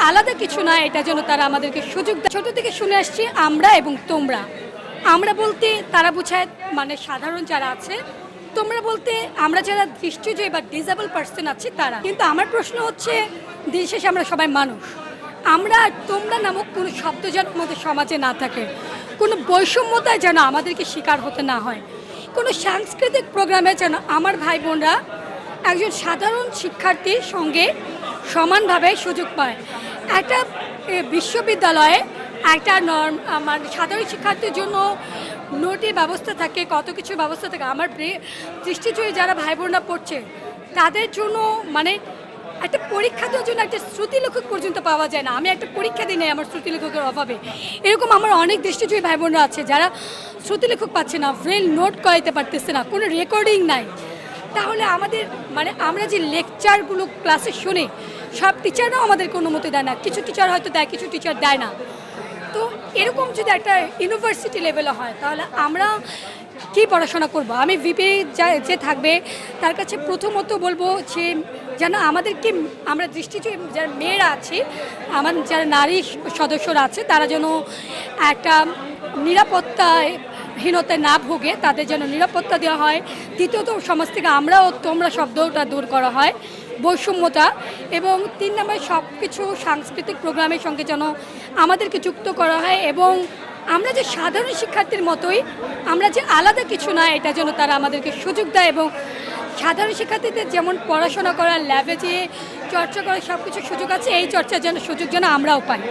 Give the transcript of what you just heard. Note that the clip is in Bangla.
আলাদা কিছু না, এটা যেন তারা আমাদেরকে সুযোগ দেয়। ছোট থেকে শুনে আসছি আমরা এবং তোমরা। আমরা বলতে তারা বোঝায় মানে সাধারণ যারা আছে, তোমরা বলতে আমরা যারা দৃষ্টিজয়ী বা ডিসেবল পার্সন আছি তারা। কিন্তু আমার প্রশ্ন হচ্ছে, দিন শেষে আমরা সবাই মানুষ। আমরা আর তোমরা নামক কোনো শব্দ যেন আমাদের সমাজে না থাকে, কোনো বৈষম্যতায় যেন আমাদেরকে শিকার হতে না হয়, কোনো সাংস্কৃতিক প্রোগ্রামে যেন আমার ভাই বোনরা একজন সাধারণ শিক্ষার্থীর সঙ্গে সমানভাবে সুযোগ পায়। একটা বিশ্ববিদ্যালয়ে একটা মানে সাধারণ শিক্ষার্থীর জন্য নোটের ব্যবস্থা থাকে, কত কিছু ব্যবস্থা থাকে। আমার দৃষ্টিজয়ী যারা ভাই বোনরা পড়ছে তাদের জন্য মানে একটা পরীক্ষা দেওয়ার জন্য একটা শ্রুতিলেখক পর্যন্ত পাওয়া যায় না। আমি একটা পরীক্ষা দিই নাই আমার শ্রুতিলেখকের অভাবে। এরকম আমার অনেক দৃষ্টিজয়ী ভাই বোনরা আছে যারা শ্রুতিলেখক পাচ্ছে না, ব্রেল নোট করাইতে পারতেছে না, কোনো রেকর্ডিং নাই। তাহলে আমাদের মানে আমরা যে লেকচারগুলো ক্লাসে শুনি, সব টিচাররাও আমাদেরকে অনুমতি দেয় না। কিছু টিচার হয়তো দেয়, কিছু টিচার দেয় না। তো এরকম যদি একটা ইউনিভার্সিটি লেভেলে হয় তাহলে আমরা কী পড়াশোনা করব? আমি ভিপি যে থাকবে তার কাছে প্রথমত বলবো যে যেন আমাদেরকে, আমরা দৃষ্টিজয়ী যারা মেয়েরা আছি, আমার যারা নারী সদস্যরা আছে তারা যেন একটা নিরাপত্তাহীনতায় না ভোগে, তাদের যেন নিরাপত্তা দেওয়া হয়। দ্বিতীয়ত সমাজ থেকে আমরা ও তোমরা শব্দটা দূর করা হয়, বৈষম্যতা। এবং 3 নম্বরে সব কিছু সাংস্কৃতিক প্রোগ্রামের সঙ্গে যেন আমাদেরকে যুক্ত করা হয়, এবং আমরা যে সাধারণ শিক্ষার্থীর মতোই, আমরা যে আলাদা কিছু না, এটা যেন তারা আমাদেরকে সুযোগ দেয়। এবং সাধারণ শিক্ষার্থীদের যেমন পড়াশোনা করার, ল্যাবে যেয়ে চর্চা করার সব কিছু সুযোগ আছে, এই চর্চার যেন সুযোগ যেন আমরাও পাই।